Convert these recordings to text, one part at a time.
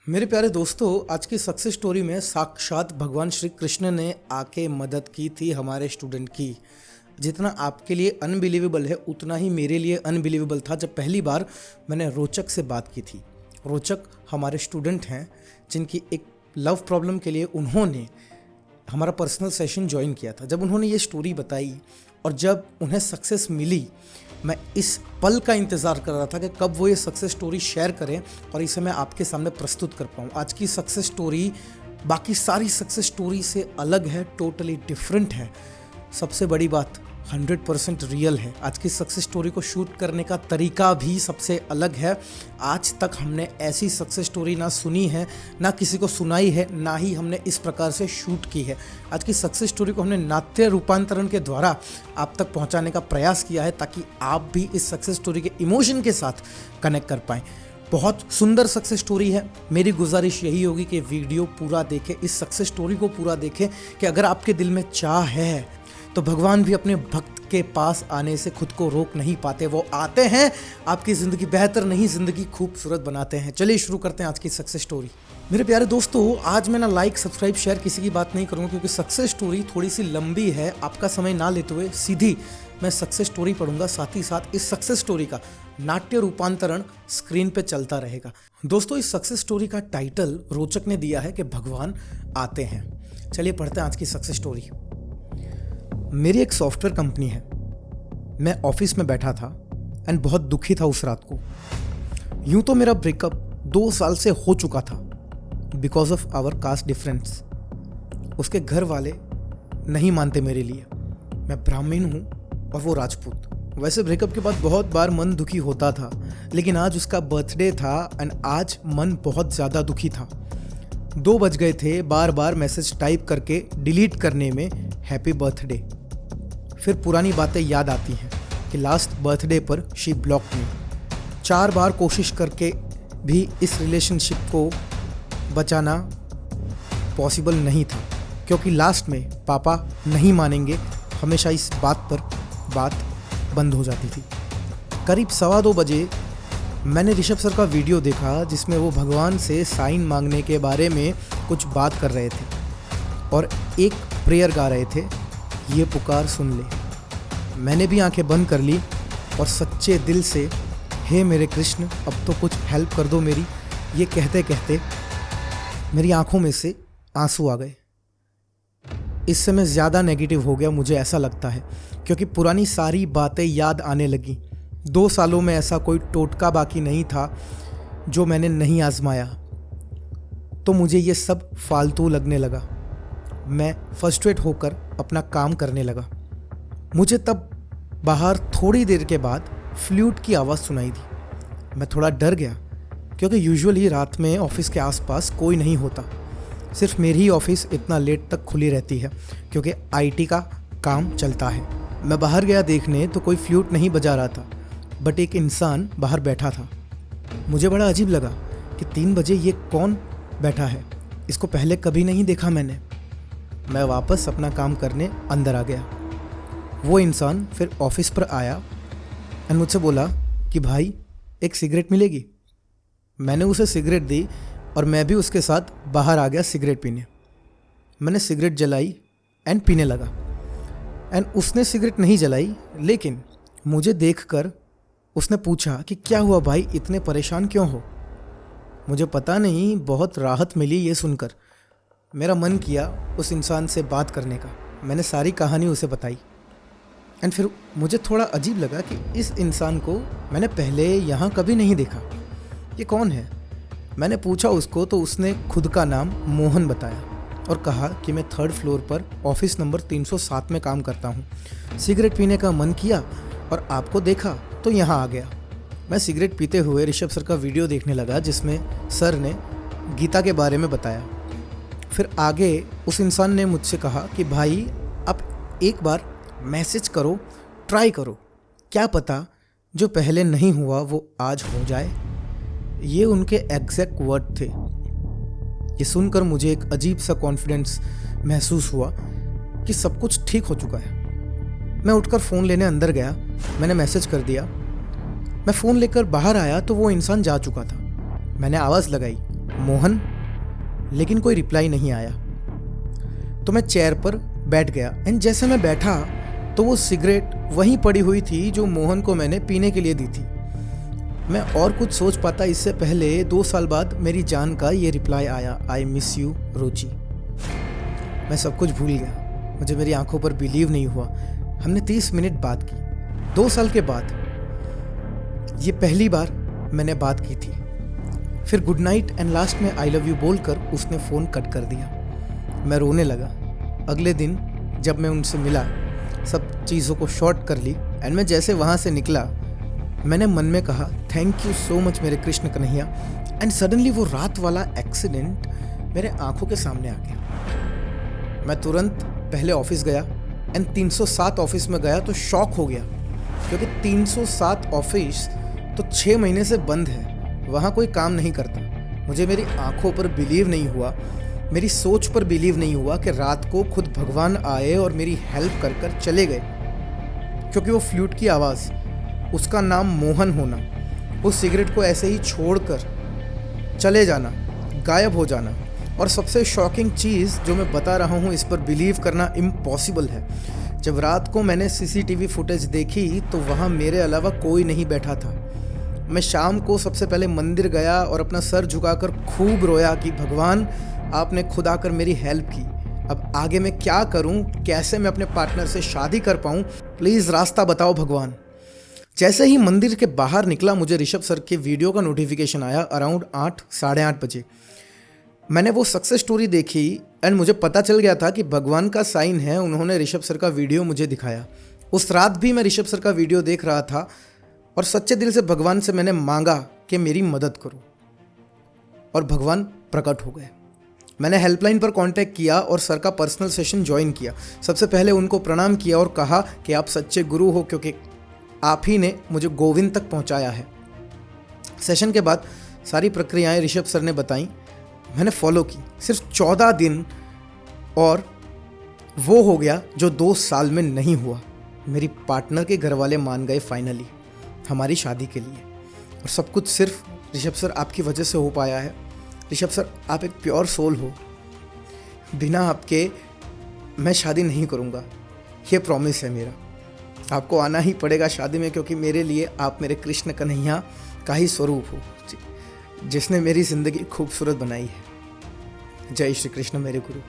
मेरे प्यारे दोस्तों, आज की सक्सेस स्टोरी में साक्षात भगवान श्री कृष्ण ने आके मदद की थी हमारे स्टूडेंट की। जितना आपके लिए अनबिलीवेबल है उतना ही मेरे लिए अनबिलीवेबल था जब पहली बार मैंने रोचक से बात की थी। रोचक हमारे स्टूडेंट हैं जिनकी एक लव प्रॉब्लम के लिए उन्होंने हमारा पर्सनल सेशन ज्वाइन किया था। जब उन्होंने ये स्टोरी बताई और जब उन्हें सक्सेस मिली, मैं इस पल का इंतज़ार कर रहा था कि कब वो ये सक्सेस स्टोरी शेयर करें और इसे मैं आपके सामने प्रस्तुत कर पाऊँ। आज की सक्सेस स्टोरी बाकी सारी सक्सेस स्टोरी से अलग है, टोटली डिफरेंट है। सबसे बड़ी बात 100% रियल है। आज की सक्सेस स्टोरी को शूट करने का तरीका भी सबसे अलग है। आज तक हमने ऐसी सक्सेस स्टोरी ना सुनी है, ना किसी को सुनाई है, ना ही हमने इस प्रकार से शूट की है। आज की सक्सेस स्टोरी को हमने नाट्य रूपांतरण के द्वारा आप तक पहुंचाने का प्रयास किया है ताकि आप भी इस सक्सेस स्टोरी के इमोशन के साथ कनेक्ट कर पाएँ। बहुत सुंदर सक्सेस स्टोरी है। मेरी गुजारिश यही होगी कि वीडियो पूरा देखें, इस सक्सेस स्टोरी को पूरा देखें कि अगर आपके दिल में चाह है तो भगवान भी अपने भक्त के पास आने से खुद को रोक नहीं पाते। वो आते हैं, आपकी ज़िंदगी बेहतर नहीं ज़िंदगी खूबसूरत बनाते हैं। चलिए शुरू करते हैं आज की सक्सेस स्टोरी। मेरे प्यारे दोस्तों, आज मैं ना लाइक सब्सक्राइब शेयर किसी की बात नहीं करूँगा क्योंकि सक्सेस स्टोरी थोड़ी सी लंबी है। आपका समय ना लेते हुए सीधी मैं सक्सेस स्टोरी पढ़ूंगा, साथ ही साथ इस सक्सेस स्टोरी का नाट्य रूपांतरण स्क्रीन पे चलता रहेगा। दोस्तों, इस सक्सेस स्टोरी का टाइटल रोचक ने दिया है कि भगवान आते हैं। चलिए पढ़ते हैं आज की सक्सेस स्टोरी। मेरी एक सॉफ्टवेयर कंपनी है। मैं ऑफिस में बैठा था एंड बहुत दुखी था उस रात को। यूं तो मेरा ब्रेकअप 2 साल से हो चुका था because of our caste difference. उसके घर वाले नहीं मानते मेरे लिए। मैं ब्राह्मण हूँ और वो राजपूत। वैसे ब्रेकअप के बाद बहुत बार मन दुखी होता था, लेकिन आज उसका बर्थडे था एंड आज मन बहुत ज़्यादा दुखी था। 2 बज गए थे। बार बार मैसेज टाइप करके डिलीट करने में हैप्पी बर्थडे। फिर पुरानी बातें याद आती हैं कि लास्ट बर्थडे पर शी ब्लॉक्ड मी। 4 बार कोशिश करके भी इस रिलेशनशिप को बचाना पॉसिबल नहीं था क्योंकि लास्ट में पापा नहीं मानेंगे, हमेशा इस बात पर बात बंद हो जाती थी। करीब 2:15 बजे मैंने ऋषभ सर का वीडियो देखा जिसमें वो भगवान से साइन मांगने के बारे में कुछ बात कर रहे थे और एक प्रेयर गा रहे थे, ये पुकार सुन ले। मैंने भी आंखें बंद कर ली और सच्चे दिल से, हे मेरे कृष्ण अब तो कुछ हेल्प कर दो मेरी, ये कहते कहते मेरी आंखों में से आंसू आ गए। इससे मैं ज़्यादा नेगेटिव हो गया, मुझे ऐसा लगता है, क्योंकि पुरानी सारी बातें याद आने लगी। 2 सालों में ऐसा कोई टोटका बाकी नहीं था जो मैंने नहीं आजमाया, तो मुझे ये सब फालतू लगने लगा। मैं फ्रस्ट्रेट होकर अपना काम करने लगा। मुझे तब बाहर थोड़ी देर के बाद फ्लूट की आवाज़ सुनाई दी। मैं थोड़ा डर गया क्योंकि यूजुअली रात में ऑफिस के आसपास कोई नहीं होता। सिर्फ मेरी ही ऑफिस इतना लेट तक खुली रहती है क्योंकि आईटी का काम चलता है। मैं बाहर गया देखने तो कोई फ्लूट नहीं बजा रहा था, बट एक इंसान बाहर बैठा था। मुझे बड़ा अजीब लगा कि 3 बजे ये कौन बैठा है, इसको पहले कभी नहीं देखा मैंने। मैं वापस अपना काम करने अंदर आ गया। वो इंसान फिर ऑफिस पर आया एंड मुझसे बोला कि भाई एक सिगरेट मिलेगी। मैंने उसे सिगरेट दी और मैं भी उसके साथ बाहर आ गया सिगरेट पीने। मैंने सिगरेट जलाई एंड पीने लगा एंड उसने सिगरेट नहीं जलाई, लेकिन मुझे देखकर उसने पूछा कि क्या हुआ भाई, इतने परेशान क्यों हो। मुझे पता नहीं, बहुत राहत मिली ये सुनकर। मेरा मन किया उस इंसान से बात करने का। मैंने सारी कहानी उसे बताई एंड फिर मुझे थोड़ा अजीब लगा कि इस इंसान को मैंने पहले यहाँ कभी नहीं देखा। ये कौन है? मैंने पूछा उसको तो उसने खुद का नाम मोहन बताया और कहा कि मैं 3rd फ्लोर पर ऑफिस नंबर 307 में काम करता हूँ। सिगरेट पीने का मन किया और आपको देखा तो यहाँ आ गया। मैं सिगरेट पीते हुए ऋषभ सर का वीडियो देखने लगा जिसमें सर ने गीता के बारे में बताया। फिर आगे उस इंसान ने मुझसे कहा कि भाई आप एक बार मैसेज करो, ट्राई करो, क्या पता जो पहले नहीं हुआ वो आज हो जाए। ये उनके एग्जैक्ट वर्ड थे। ये सुनकर मुझे एक अजीब सा कॉन्फिडेंस महसूस हुआ कि सब कुछ ठीक हो चुका है। मैं उठकर फ़ोन लेने अंदर गया। मैंने मैसेज कर दिया। मैं फ़ोन लेकर बाहर आया तो वो इंसान जा चुका था। मैंने आवाज़ लगाई, मोहन, लेकिन कोई रिप्लाई नहीं आया। तो मैं चेयर पर बैठ गया एंड जैसे मैं बैठा तो वो सिगरेट वहीं पड़ी हुई थी जो मोहन को मैंने पीने के लिए दी थी। मैं और कुछ सोच पाता इससे पहले 2 साल बाद मेरी जान का ये रिप्लाई आया, आई मिस यू रोजी। मैं सब कुछ भूल गया, मुझे मेरी आंखों पर बिलीव नहीं हुआ। हमने 30 मिनट बात की। 2 साल के बाद ये पहली बार मैंने बात की थी। फिर गुड नाइट एंड लास्ट में आई लव यू बोलकर उसने फ़ोन कट कर दिया। मैं रोने लगा। अगले दिन जब मैं उनसे मिला, सब चीज़ों को शॉर्ट कर ली एंड मैं जैसे वहाँ से निकला, मैंने मन में कहा थैंक यू सो मच मेरे कृष्ण कन्हैया। एंड सडनली वो रात वाला एक्सीडेंट मेरे आंखों के सामने आ गया। मैं तुरंत पहले ऑफिस गया एंड 307 ऑफिस में गया तो शॉक हो गया, क्योंकि 307 ऑफिस तो 6 महीने से बंद है, वहाँ कोई काम नहीं करता। मुझे मेरी आंखों पर बिलीव नहीं हुआ, मेरी सोच पर बिलीव नहीं हुआ कि रात को खुद भगवान आए और मेरी हेल्प कर कर चले गए। क्योंकि वो फ्लूट की आवाज़, उसका नाम मोहन होना, वो सिगरेट को ऐसे ही छोड़कर चले जाना, गायब हो जाना, और सबसे शॉकिंग चीज़ जो मैं बता रहा हूँ इस पर बिलीव करना इम्पॉसिबल है। जब रात को मैंने सीसीटीवी फुटेज देखी तो वहाँ मेरे अलावा कोई नहीं बैठा था। मैं शाम को सबसे पहले मंदिर गया और अपना सर झुकाकर खूब रोया कि भगवान आपने खुद आकर मेरी हेल्प की। अब आगे मैं क्या करूं, कैसे मैं अपने पार्टनर से शादी कर पाऊं, प्लीज़ रास्ता बताओ भगवान। जैसे ही मंदिर के बाहर निकला मुझे ऋषभ सर के वीडियो का नोटिफिकेशन आया अराउंड 8 साढ़े 8 बजे। मैंने वो सक्सेस स्टोरी देखी एंड मुझे पता चल गया था कि भगवान का साइन है, उन्होंने ऋषभ सर का वीडियो मुझे दिखाया। उस रात भी मैं ऋषभ सर का वीडियो देख रहा था और सच्चे दिल से भगवान से मैंने मांगा कि मेरी मदद करो, और भगवान प्रकट हो गए। मैंने हेल्पलाइन पर कांटेक्ट किया और सर का पर्सनल सेशन ज्वाइन किया। सबसे पहले उनको प्रणाम किया और कहा कि आप सच्चे गुरु हो, क्योंकि आप ही ने मुझे गोविंद तक पहुंचाया है। सेशन के बाद सारी प्रक्रियाएं ऋषभ सर ने बताई, मैंने फॉलो की। सिर्फ 14 दिन और वो हो गया जो 2 साल में नहीं हुआ। मेरी पार्टनर के घर वाले मान गए फाइनली हमारी शादी के लिए, और सब कुछ सिर्फ ऋषभ सर आपकी वजह से हो पाया है। ऋषभ सर, आप एक प्योर सोल हो, बिना आपके मैं शादी नहीं करूँगा, ये प्रॉमिस है मेरा। आपको आना ही पड़ेगा शादी में, क्योंकि मेरे लिए आप मेरे कृष्ण कन्हैया का ही स्वरूप हो, जिसने मेरी ज़िंदगी खूबसूरत बनाई है। जय श्री कृष्ण मेरे गुरु।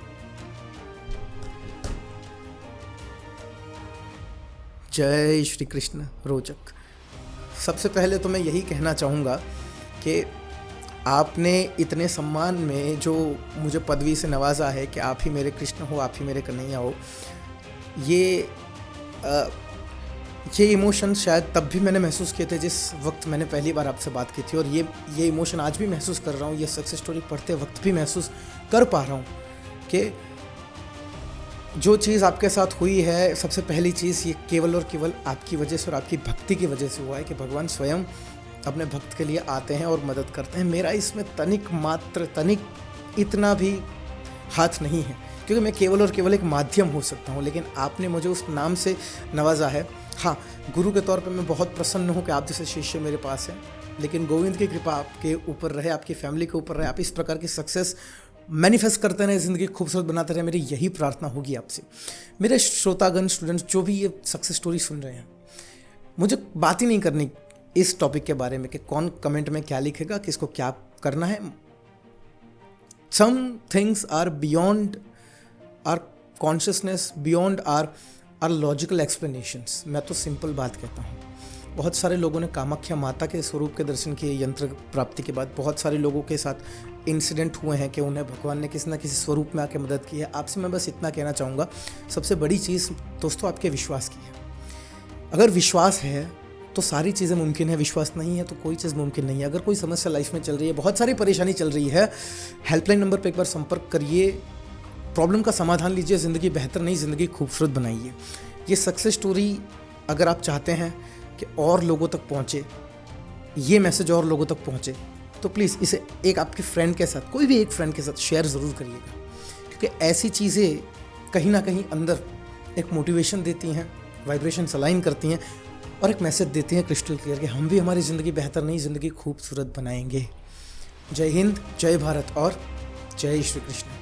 जय श्री कृष्ण रोचक। सबसे पहले तो मैं यही कहना चाहूँगा कि आपने इतने सम्मान में जो मुझे पदवी से नवाजा है कि आप ही मेरे कृष्ण हो, आप ही मेरे कन्हैया हो, ये इमोशन शायद तब भी मैंने महसूस किए थे जिस वक्त मैंने पहली बार आपसे बात की थी, और ये इमोशन आज भी महसूस कर रहा हूँ। ये सक्सेस स्टोरी पढ़ते वक्त भी महसूस कर पा रहा हूँ कि जो चीज़ आपके साथ हुई है, सबसे पहली चीज़ ये केवल और केवल आपकी वजह से और आपकी भक्ति की वजह से हुआ है कि भगवान स्वयं अपने भक्त के लिए आते हैं और मदद करते हैं। मेरा इसमें तनिक इतना भी हाथ नहीं है, क्योंकि मैं केवल और केवल एक माध्यम हो सकता हूँ, लेकिन आपने मुझे उस नाम से नवाजा है। हाँ, गुरु के तौर पे मैं बहुत प्रसन्न हूँ कि आप जैसे शिष्य मेरे पास हैं, लेकिन गोविंद की कृपा आपके ऊपर रहे, आपकी फैमिली के ऊपर रहे, आप इस प्रकार की सक्सेस मैनिफेस्ट करते रहे, ज़िंदगी खूबसूरत बनाते रहे, मेरी यही प्रार्थना होगी आपसे। मेरे श्रोतागण, स्टूडेंट्स जो भी ये सक्सेस स्टोरी सुन रहे हैं, मुझे बात ही नहीं करनी इस टॉपिक के बारे में कि कौन कमेंट में क्या लिखेगा, किसको क्या करना है। Some things are beyond our consciousness, beyond our logical explanations. मैं तो सिंपल बात कहता हूँ। बहुत सारे लोगों ने कामाख्या माता के स्वरूप के दर्शन किए यंत्र प्राप्ति के बाद। बहुत सारे लोगों के साथ इंसिडेंट हुए हैं कि उन्हें भगवान ने किसी न किसी स्वरूप में आके मदद की है। आपसे मैं बस इतना कहना चाहूँगा, सबसे बड़ी चीज़ दोस्तों आपके विश्वास की है। अगर विश्वास है तो सारी चीज़ें मुमकिन है, विश्वास नहीं है तो कोई चीज़ मुमकिन नहीं है। अगर कोई समस्या लाइफ में चल रही है, बहुत सारी परेशानी चल रही है, हेल्पलाइन नंबर पर एक बार संपर्क करिए, प्रॉब्लम का समाधान लीजिए, ज़िंदगी बेहतर नहीं ज़िंदगी खूबसूरत बनाइए। ये सक्सेस स्टोरी अगर आप चाहते हैं कि और लोगों तक पहुँचे, ये मैसेज और लोगों तक पहुँचे, तो प्लीज़ इसे एक आपके फ्रेंड के साथ, कोई भी एक फ्रेंड के साथ शेयर ज़रूर करिएगा, क्योंकि ऐसी चीज़ें कहीं ना कहीं अंदर एक मोटिवेशन देती हैं, वाइब्रेशन अलाइन करती हैं और एक मैसेज देती हैं क्रिस्टल क्लियर कि हम भी हमारी ज़िंदगी बेहतर नहीं ज़िंदगी खूबसूरत बनाएंगे। जय हिंद, जय भारत और जय श्री कृष्ण।